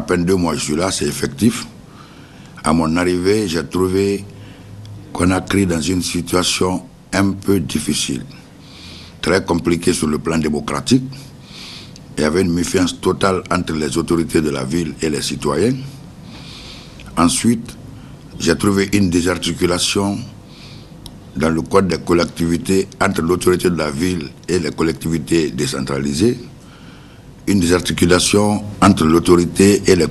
peine 2 mois que je suis là, c'est effectif. À mon arrivée, j'ai trouvé Conakry dans une situation un peu difficile, très compliquée sur le plan démocratique. Il y avait une méfiance totale entre les autorités de la ville et les citoyens. Ensuite, j'ai trouvé une désarticulation dans le code des collectivités entre l'autorité de la ville et les collectivités décentralisées, une désarticulation entre l'autorité et les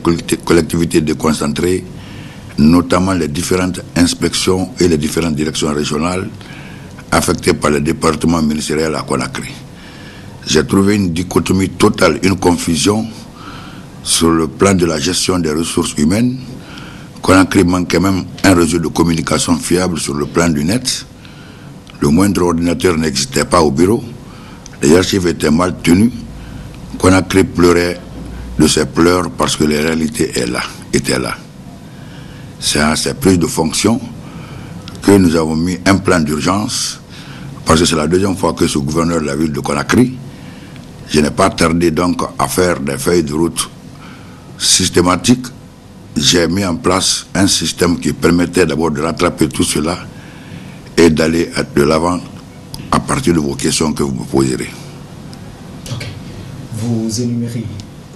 collectivités déconcentrées, notamment les différentes inspections et les différentes directions régionales affectées par le département ministériel à Conakry. J'ai trouvé une dichotomie totale, une confusion sur le plan de la gestion des ressources humaines. Conakry manquait même un réseau de communication fiable sur le plan du net. Le moindre ordinateur n'existait pas au bureau. Les archives étaient mal tenues. Conakry pleurait de ses pleurs parce que les réalités étaient là. C'est à ces prises de fonction que nous avons mis un plan d'urgence, parce que c'est la deuxième fois que ce gouverneur de la ville de Conakry, je n'ai pas tardé donc à faire des feuilles de route systématiques. J'ai mis en place un système qui permettait d'abord de rattraper tout cela et d'aller de l'avant à partir de vos questions que vous me poserez. Ok. Vous énumérez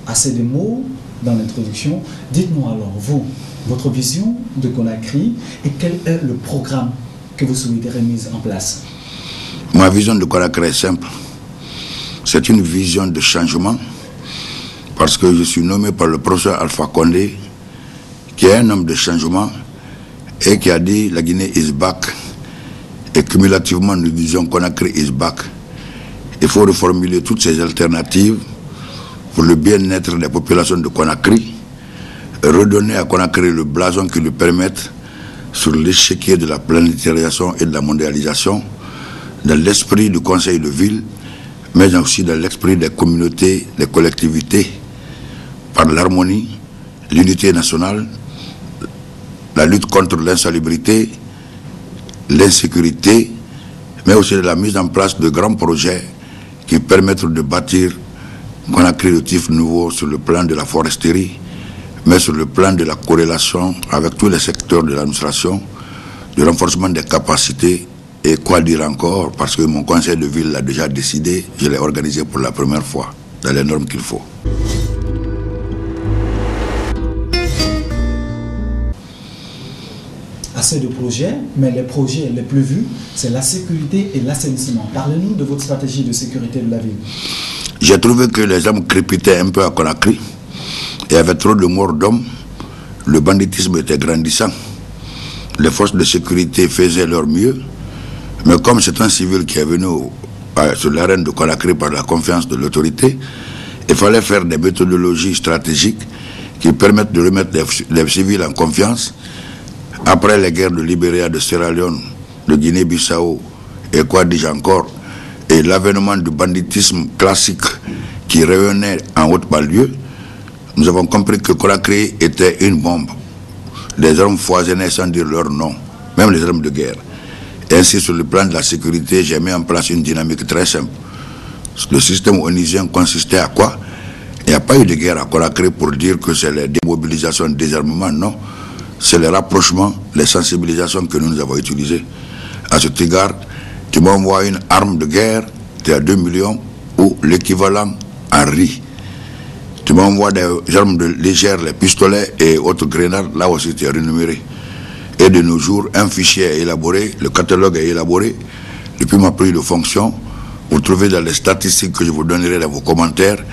assez de mots dans l'introduction. Dites-nous alors, vous, votre vision de Conakry et quel est le programme que vous souhaiterez mettre en place? Ma vision de Conakry est simple. C'est une vision de changement parce que je suis nommé par le professeur Alpha Condé, qui est un homme de changement et qui a dit la Guinée is back. Et cumulativement, nous disons Conakry is back. Il faut reformuler toutes ces alternatives pour le bien-être des populations de Conakry, redonner à Conakry le blason qui lui permette, sur l'échiquier de la planétarisation et de la mondialisation, dans l'esprit du conseil de ville, mais aussi dans l'esprit des communautés, des collectivités, par l'harmonie, l'unité nationale, la lutte contre l'insalubrité, l'insécurité, mais aussi de la mise en place de grands projets qui permettent de bâtir Conakry de type nouveau sur le plan de la foresterie, mais sur le plan de la corrélation avec tous les secteurs de l'administration, du renforcement des capacités et quoi dire encore, parce que mon conseil de ville l'a déjà décidé, je l'ai organisé pour la première fois, dans les normes qu'il faut. Assez de projets, mais les projets les plus vus, c'est la sécurité et l'assainissement. Parlez-nous de votre stratégie de sécurité de la ville. J'ai trouvé que les hommes crépitaient un peu à Conakry. Il y avait trop de morts d'hommes. Le banditisme était grandissant. Les forces de sécurité faisaient leur mieux. Mais comme c'est un civil qui est venu sur l'arène de Conakry par la confiance de l'autorité, il fallait faire des méthodologies stratégiques qui permettent de remettre les civils en confiance. Après les guerres de Libéria, de Sierra Leone, de Guinée-Bissau et quoi dis-je encore, et l'avènement du banditisme classique qui revenait en haute banlieue, nous avons compris que Conakry était une bombe. Les armes foisonnaient sans dire leur nom, même les armes de guerre. Et ainsi, sur le plan de la sécurité, j'ai mis en place une dynamique très simple. Le système onusien consistait à quoi? Il n'y a pas eu de guerre à Conakry pour dire que c'est la démobilisation, le désarmement, non. C'est les rapprochements, les sensibilisations que nous avons utilisées. À cet égard, tu m'envoies une arme de guerre, tu es à 2 millions, ou l'équivalent en riz. Tu m'envoies des armes légères, les pistolets et autres grenades, là aussi tu es renuméré. Et de nos jours, un fichier est élaboré, le catalogue est élaboré. Depuis ma prise de fonction, vous trouvez dans les statistiques que je vous donnerai dans vos commentaires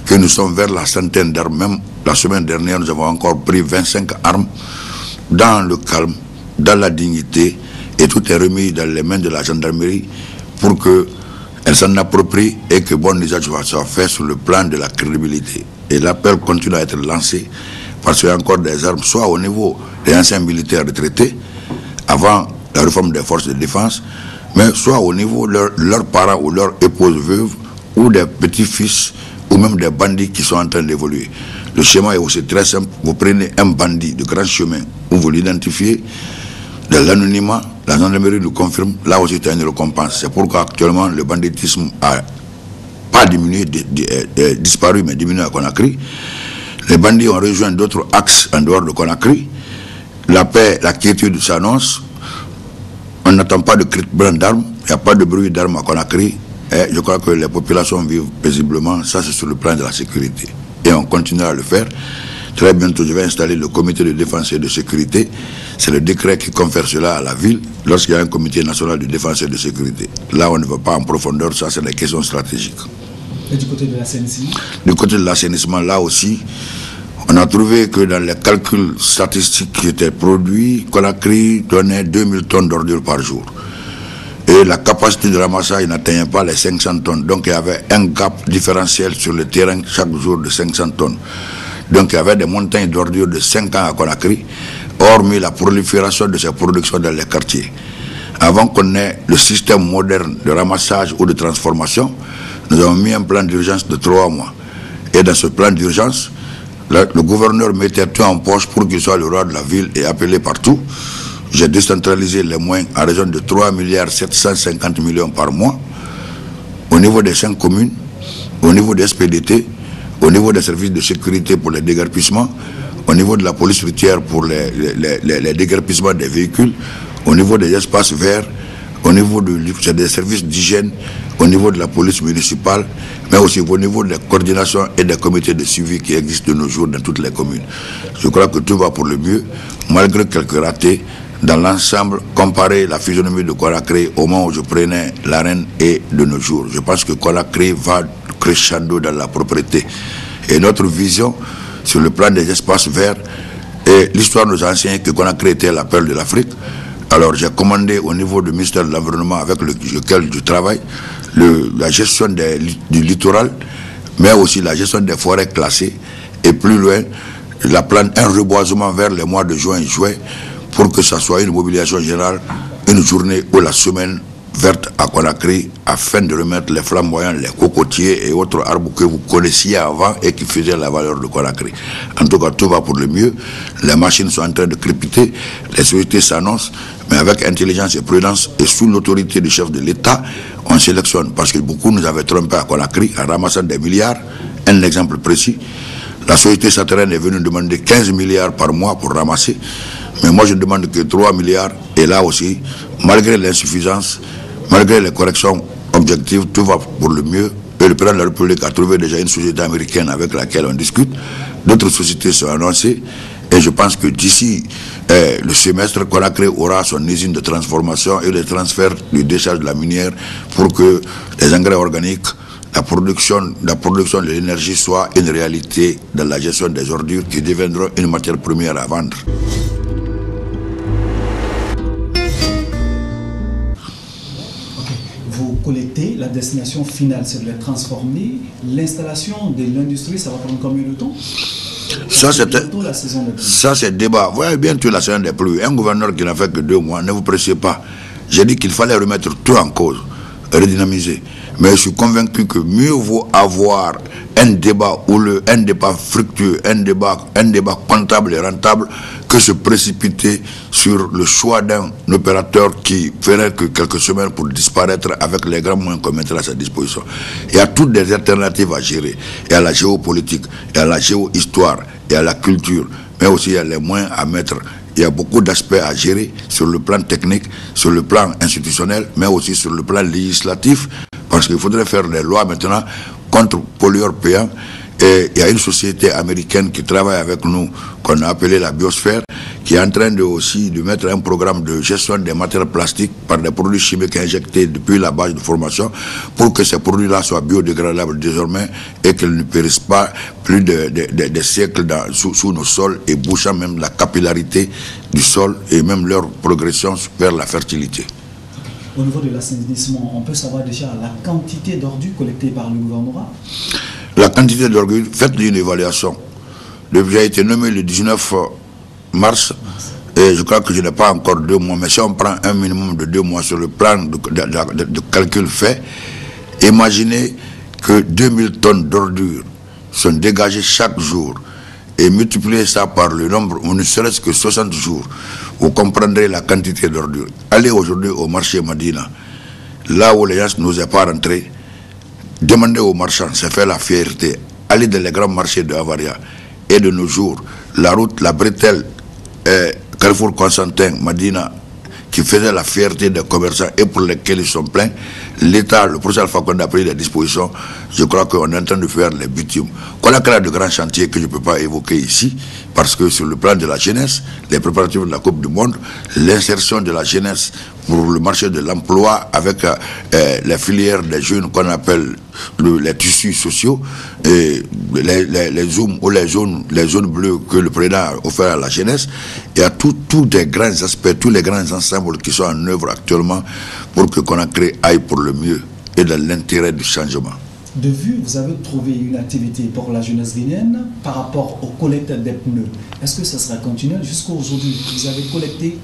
que nous sommes vers la centaine d'armes. Même la semaine dernière, nous avons encore pris 25 armes dans le calme, dans la dignité, et tout est remis dans les mains de la gendarmerie pour qu'elle s'en approprie et que bon usage soit fait sur le plan de la crédibilité. Et l'appel continue à être lancé parce qu'il y a encore des armes, soit au niveau des anciens militaires retraités, avant la réforme des forces de défense, mais soit au niveau de leurs parents ou leurs épouses veuves, ou des petits-fils, ou même des bandits qui sont en train d'évoluer. Le schéma est aussi très simple. Vous prenez un bandit de grand chemin, où vous l'identifiez, de l'anonymat, la gendarmerie nous confirme, là aussi c'est une récompense. C'est pourquoi actuellement le banditisme a pas diminué, disparu, mais diminué à Conakry. Les bandits ont rejoint d'autres axes en dehors de Conakry. La paix, la quiétude s'annonce. On n'attend pas de cris de brand d'armes. Il n'y a pas de bruit d'armes à Conakry. Et je crois que les populations vivent paisiblement. Ça, c'est sur le plan de la sécurité. Et on continuera à le faire. Très bientôt, je vais installer le comité de défense et de sécurité. C'est le décret qui confère cela à la ville lorsqu'il y a un comité national de défense et de sécurité. Là, on ne va pas en profondeur, ça, c'est des questions stratégiques. Et du côté de l'assainissement? Du côté de l'assainissement, là aussi, on a trouvé que dans les calculs statistiques qui étaient produits, Conakry donnait 2000 tonnes d'ordures par jour. Et la capacité de ramassage n'atteignait pas les 500 tonnes. Donc il y avait un gap différentiel sur le terrain chaque jour de 500 tonnes. Donc il y avait des montagnes d'ordures de 5 ans à Conakry, hormis la prolifération de ces productions dans les quartiers. Avant qu'on ait le système moderne de ramassage ou de transformation, nous avons mis un plan d'urgence de 3 mois. Et dans ce plan d'urgence, le gouverneur mettait tout en poche pour qu'il soit le roi de la ville et appelé partout. J'ai décentralisé les moyens à raison de 3,750 milliards par mois au niveau des 5 communes, au niveau des SPDT, au niveau des services de sécurité pour les déguerpissements, au niveau de la police routière pour les déguerpissements des véhicules, au niveau des espaces verts, au niveau des services d'hygiène, au niveau de la police municipale, mais aussi au niveau des coordinations et des comités de suivi qui existent de nos jours dans toutes les communes. Je crois que tout va pour le mieux, malgré quelques ratés. Dans l'ensemble, comparer la physionomie de Conakry au moment où je prenais l'arène et de nos jours. Je pense que Conakry va crescendo dans la propriété. Et notre vision sur le plan des espaces verts, et l'histoire nous a enseigné que Conakry était la perle de l'Afrique. Alors j'ai commandé au niveau du ministère de l'Environnement avec lequel je travaille, la gestion du littoral, mais aussi la gestion des forêts classées, et plus loin, un reboisement vers les mois de juin et juillet, pour que ça soit une mobilisation générale, une journée ou la semaine verte à Conakry, afin de remettre les flamboyants, les cocotiers et autres arbres que vous connaissiez avant et qui faisaient la valeur de Conakry. En tout cas, tout va pour le mieux. Les machines sont en train de crépiter, les sociétés s'annoncent, mais avec intelligence et prudence et sous l'autorité du chef de l'État, on sélectionne. Parce que beaucoup nous avaient trompés à Conakry en ramassant des milliards. Un exemple précis, la société Saterène est venue demander 15 milliards par mois pour ramasser. Mais moi, je ne demande que 3 milliards. Et là aussi, malgré l'insuffisance, malgré les corrections objectives, tout va pour le mieux. Et le président de la République a trouvé déjà une société américaine avec laquelle on discute. D'autres sociétés sont annoncées. Et je pense que d'ici le semestre, Conakry aura son usine de transformation et le transfert du décharge de la minière pour que les engrais organiques, la production de l'énergie soit une réalité dans la gestion des ordures qui deviendront une matière première à vendre. Vous collectez, la destination finale, c'est de les transformer. L'installation de l'industrie, ça va prendre combien de temps? Ça, c'est débat. Vous voyez bien que la saison des pluies. Un gouverneur qui n'a fait que 2 mois, ne vous pressez pas. J'ai dit qu'il fallait remettre tout en cause, redynamiser. Mais je suis convaincu que mieux vaut avoir un débat un débat fructueux, un débat comptable et rentable, que se précipiter sur le choix d'un opérateur qui ferait que quelques semaines pour disparaître avec les grands moyens qu'on mettra à sa disposition. Il y a toutes des alternatives à gérer. Il y a la géopolitique, il y a la géohistoire, il y a la culture, mais aussi il y a les moyens à mettre. Il y a beaucoup d'aspects à gérer sur le plan technique, sur le plan institutionnel, mais aussi sur le plan législatif, parce qu'il faudrait faire des lois maintenant contre pollueurs payants. Et il y a une société américaine qui travaille avec nous, qu'on a appelée la Biosphère, qui est en train de mettre un programme de gestion des matières plastiques par des produits chimiques injectés depuis la base de formation, pour que ces produits-là soient biodégradables désormais et qu'ils ne périssent pas plus de siècles sous nos sols, et bouchant même la capillarité du sol et même leur progression vers la fertilité. Au niveau de l'assainissement, on peut savoir déjà la quantité d'ordures collectées par le gouvernement? La quantité d'ordures, faites une évaluation. J'ai été nommé le 19 mars et je crois que je n'ai pas encore 2 mois. Mais si on prend un minimum de 2 mois sur le plan de calcul fait, imaginez que 2000 tonnes d'ordures sont dégagées chaque jour et multipliez ça par le nombre, on ne serait-ce que 60 jours, vous comprendrez la quantité d'ordures. Allez aujourd'hui au marché Madina, là où les gens n'osaient pas rentrer. Demandez aux marchands, c'est faire la fierté. Allez dans les grands marchés de Avaria et de nos jours, la route, la bretelle, Carrefour Constantin, Madina, qui faisait la fierté des commerçants et pour lesquels ils sont pleins, l'État, le professeur Alpha Condé a pris les dispositions. Je crois qu'on est en train de faire les bitumes. Conakry a de grands chantiers que je ne peux pas évoquer ici, parce que sur le plan de la jeunesse, les préparatifs de la Coupe du Monde, l'insertion de la jeunesse pour le marché de l'emploi avec les filières des jeunes qu'on appelle les tissus sociaux, et les zooms ou les zones bleues que le président a offert à la jeunesse. Il y a tous les grands aspects, tous les grands ensembles qui sont en œuvre actuellement pour que Conakry aille pour le mieux et dans l'intérêt du changement. De vue, vous avez trouvé une activité pour la jeunesse guinéenne par rapport au collecte des pneus. Est-ce que ça sera continuel jusqu'à aujourd'hui? Vous avez collecté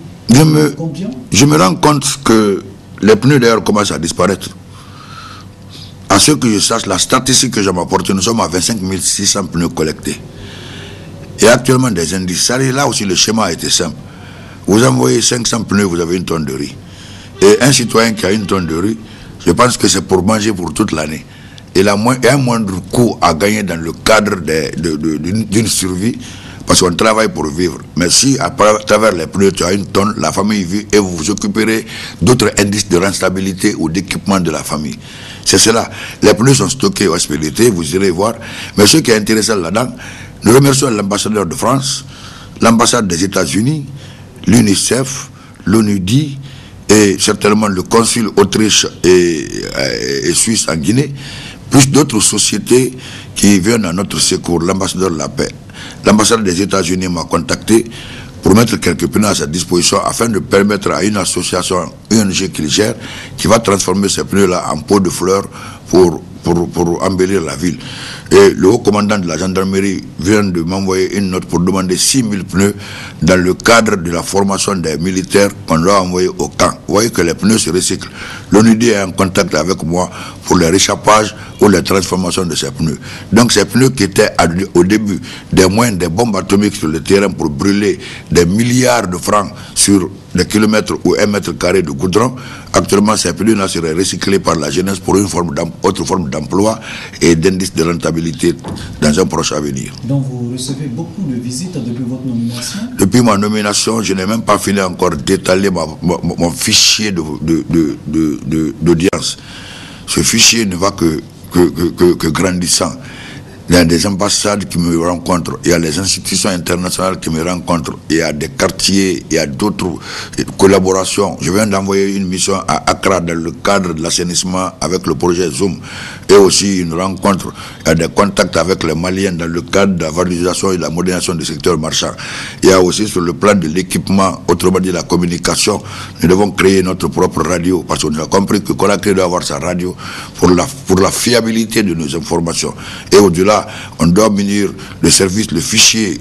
combien? Je me rends compte que les pneus d'ailleurs commencent à disparaître. À ce que je sache, la statistique que je m'apporte, nous sommes à 25 600 pneus collectés. Et actuellement des indices. Là aussi le schéma a été simple. Vous envoyez 500 pneus, vous avez une tonne de riz. Et un citoyen qui a une tonne de riz, je pense que c'est pour manger pour toute l'année. Et il y a un moindre coût à gagner dans le cadre d'une survie, parce qu'on travaille pour vivre. Mais si à travers les pneus, tu as une tonne, la famille vit et vous vous occuperez d'autres indices de rentabilité ou d'équipement de la famille. C'est cela. Les pneus sont stockés au SPDT, vous irez voir. Mais ce qui est intéressant là-dedans, nous remercions l'ambassadeur de France, l'ambassade des États-Unis, l'UNICEF, l'ONUDI et certainement le consul Autriche et Suisse en Guinée, plus d'autres sociétés qui viennent à notre secours, l'ambassadeur de la paix. L'ambassade des États-Unis m'a contacté pour mettre quelques pneus à sa disposition afin de permettre à une association ONG qu'il gère, qui va transformer ces pneus-là en pots de fleurs pour embellir la ville. Et le haut commandant de la gendarmerie vient de m'envoyer une note pour demander 6000 pneus dans le cadre de la formation des militaires qu'on doit envoyer au camp. Vous voyez que les pneus se recyclent. L'ONUDI est en contact avec moi pour le réchappage ou la transformation de ces pneus. Donc ces pneus qui étaient au début des moyens des bombes atomiques sur le terrain pour brûler des milliards de francs sur des kilomètres ou 1 mètre carré de goudron, actuellement ces pneus-là seraient recyclés par la jeunesse pour une autre forme d'emploi et d'indice de rentabilité dans un proche avenir. Donc vous recevez beaucoup de visites depuis votre nomination? Depuis ma nomination, je n'ai même pas fini encore d'étaler mon fichier d'audience. Ce fichier ne va que grandissant. Il y a des ambassades qui me rencontrent, il y a les institutions internationales qui me rencontrent, il y a des quartiers, il y a d'autres collaborations. Je viens d'envoyer une mission à Accra dans le cadre de l'assainissement avec le projet Zoom. Et aussi une rencontre, il y a des contacts avec les Maliens dans le cadre de la valorisation et de la modernisation du secteur marchand. Il y a aussi sur le plan de l'équipement, autrement dit la communication, nous devons créer notre propre radio parce qu'on a compris que Conakry doit avoir sa radio pour la fiabilité de nos informations. Et au-delà, on doit munir le service, le fichier,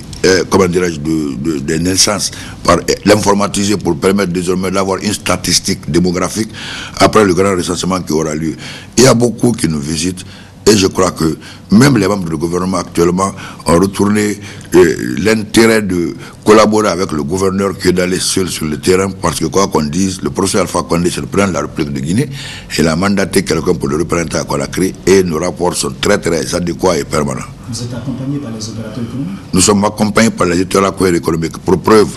comment dirais-je, de naissance, par l'informatiser pour permettre désormais d'avoir une statistique démographique après le grand recensement qui aura lieu. Il y a beaucoup qui nous visitent et je crois que même les membres du gouvernement actuellement ont retourné l'intérêt de collaborer avec le gouverneur que d'aller seul sur le terrain parce que quoi qu'on dise, le professeur Alpha Condé, c'est le président de la République de Guinée, il a mandaté quelqu'un pour le représenter à Conakry et nos rapports sont très très adéquats et permanents. Vous êtes accompagné par les opérateurs économiques? Nous sommes accompagnés par les opérateurs économiques. Pour preuve,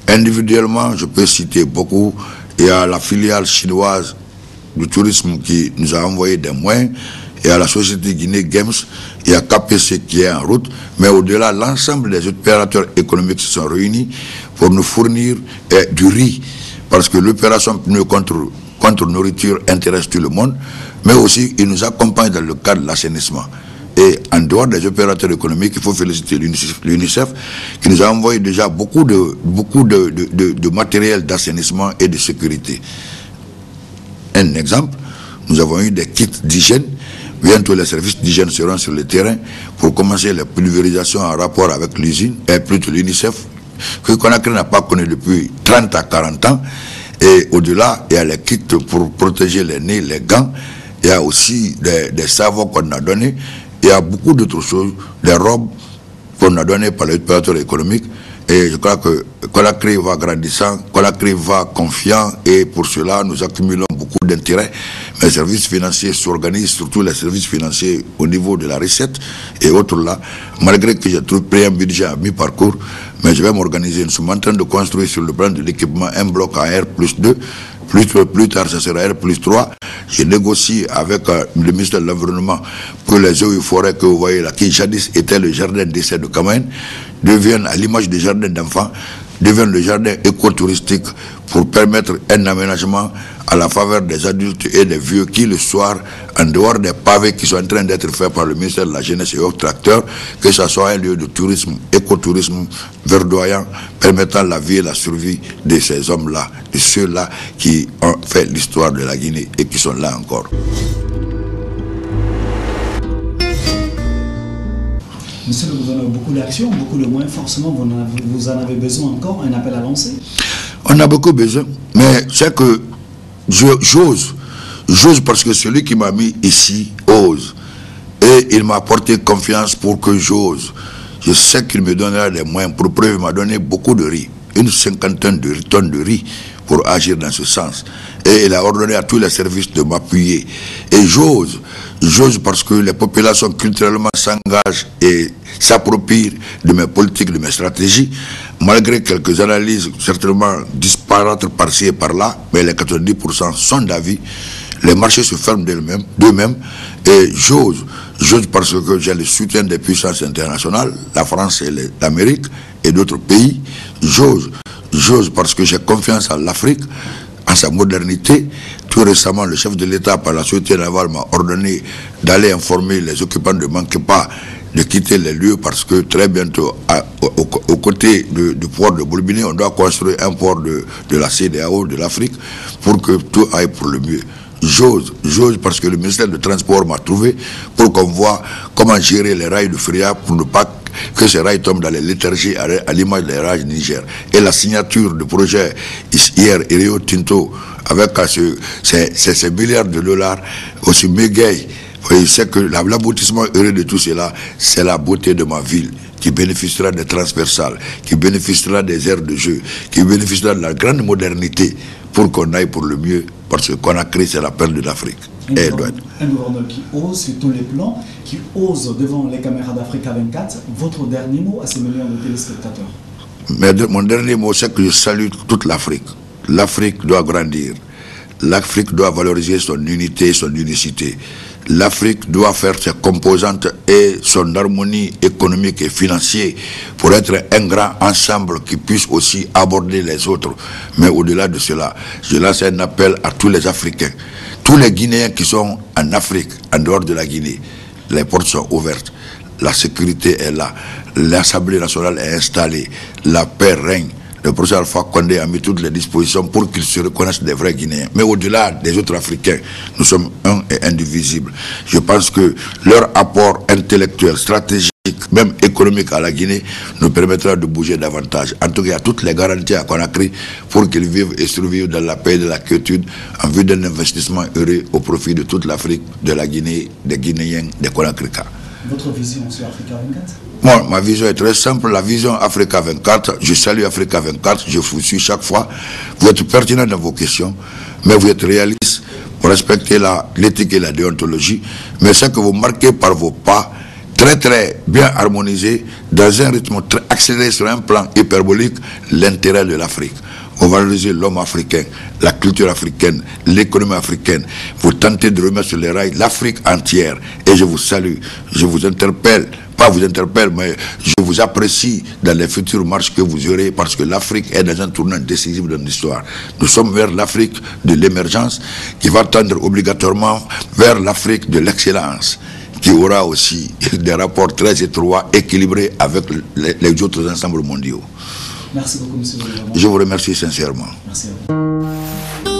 individuellement, je peux citer beaucoup. Il y a la filiale chinoise du tourisme qui nous a envoyé des moyens. Il y a la société Guinée Games, il y a KPC qui est en route, mais au-delà, l'ensemble des opérateurs économiques se sont réunis pour nous fournir du riz, parce que l'opération pneu contre nourriture intéresse tout le monde, mais aussi il nous accompagne dans le cadre de l'assainissement. Et en dehors des opérateurs économiques, il faut féliciter l'UNICEF qui nous a envoyé déjà beaucoup de matériel d'assainissement et de sécurité. Un exemple, nous avons eu des kits d'hygiène. Bientôt, les services d'hygiène seront sur le terrain pour commencer la pulvérisation en rapport avec l'usine, et plutôt l'UNICEF, que Conakry n'a pas connu depuis 30 à 40 ans. Et au-delà, il y a les kits pour protéger les nez, les gants. Il y a aussi des savons qu'on a donnés. Il y a beaucoup d'autres choses, des robes qu'on a données par les opérateurs économiques. Et je crois que Conakry va grandissant, Conakry va confiant, et pour cela, nous accumulons beaucoup d'intérêt. les services financiers s'organisent, surtout les services financiers au niveau de la recette et autres là. Malgré que j'ai pris un budget à mi-parcours, mais je vais m'organiser. Nous sommes en train de construire sur le plan de l'équipement un bloc à R+2. Plus tard, ça sera R+3. Je négocie avec le ministère de l'Environnement pour les eaux et forêts que vous voyez là, qui jadis était le jardin d'essai de Kamaïn, deviennent à l'image du jardin d'enfants, deviennent le jardin écotouristique pour permettre un aménagement à la faveur des adultes et des vieux qui, le soir, en dehors des pavés qui sont en train d'être faits par le ministère de la Jeunesse et autres acteurs, que ce soit un lieu de tourisme, écotourisme verdoyant, permettant la vie et la survie de ces hommes-là, de ceux-là qui ont fait l'histoire de la Guinée et qui sont là encore. Monsieur le gouverneur, beaucoup d'actions, beaucoup de moyens, forcément vous en avez besoin encore, un appel à lancer? On a beaucoup besoin, mais c'est que j'ose parce que celui qui m'a mis ici ose. Et il m'a apporté confiance pour que j'ose. Je sais qu'il me donnera les moyens. Pour preuve, il m'a donné beaucoup de riz, une cinquantaine de tonnes de riz pour agir dans ce sens. Et il a ordonné à tous les services de m'appuyer. Et j'ose parce que les populations culturellement s'engagent et s'approprient de mes politiques, de mes stratégies, malgré quelques analyses certainement disparates par-ci et par-là, mais les 90% sont d'avis. Les marchés se ferment d'eux-mêmes et j'ose parce que j'ai le soutien des puissances internationales, la France et l'Amérique et d'autres pays. J'ose parce que j'ai confiance en l'Afrique, en sa modernité. Tout récemment, le chef de l'État, par la Sûreté navale, m'a ordonné d'aller informer les occupants de ne manquer pas de quitter les lieux parce que très bientôt, aux côtés du port de Boulbiné, on doit construire un port de la CEDEAO, de l'Afrique, pour que tout aille pour le mieux. J'ose parce que le ministère du Transport m'a trouvé pour qu'on voit comment gérer les rails de Fria pour ne pas que ces rails tombent dans les léthargies à l'image des rails Niger. Et la signature du projet hier, Rio Tinto, avec ces milliards de dollars, aussi mégaï. Je sais que l'aboutissement heureux de tout cela, c'est la beauté de ma ville, qui bénéficiera des transversales, qui bénéficiera des aires de jeu, qui bénéficiera de la grande modernité pour qu'on aille pour le mieux, parce que Conakry, c'est la perle de l'Afrique. Un gouverneur qui ose sur tous les plans, qui ose devant les caméras d'Africa 24. Votre dernier mot à ces millions de téléspectateurs? Mon dernier mot, c'est que je salue toute l'Afrique. L'Afrique doit grandir. L'Afrique doit valoriser son unité, son unicité. L'Afrique doit faire ses composantes et son harmonie économique et financière pour être un grand ensemble qui puisse aussi aborder les autres. Mais au-delà de cela, je lance un appel à tous les Africains, tous les Guinéens qui sont en Afrique, en dehors de la Guinée. Les portes sont ouvertes, la sécurité est là, l'Assemblée nationale est installée, la paix règne. Le professeur Alpha Condé a mis toutes les dispositions pour qu'ils se reconnaissent des vrais Guinéens. Mais au-delà des autres Africains, nous sommes un et indivisibles. Je pense que leur apport intellectuel, stratégique, même économique à la Guinée, nous permettra de bouger davantage. En tout cas, il y a toutes les garanties à Conakry pour qu'ils vivent et survivent dans la paix et de la quiétude en vue d'un investissement heureux au profit de toute l'Afrique, de la Guinée, des Guinéens, des Conakrykas. Votre vision sur Africa 24? Bon, ma vision est très simple. La vision Africa 24, je salue Africa 24, je vous suis chaque fois. Vous êtes pertinent dans vos questions, mais vous êtes réaliste, vous respectez l'éthique et la déontologie, mais c'est que vous marquez par vos pas très bien harmonisés, dans un rythme très accéléré sur un plan hyperbolique, l'intérêt de l'Afrique. Vous valorisez l'homme africain, la culture africaine, l'économie africaine. Vous tentez de remettre sur les rails l'Afrique entière. Et je vous salue, je vous interpelle, pas vous interpelle, mais je vous apprécie dans les futures marches que vous aurez, parce que l'Afrique est dans un tournant décisif de l'histoire. Nous sommes vers l'Afrique de l'émergence, qui va tendre obligatoirement vers l'Afrique de l'excellence, qui aura aussi des rapports très étroits, équilibrés avec les autres ensembles mondiaux. Merci beaucoup, monsieur le Président. Je vous remercie sincèrement. Merci à vous.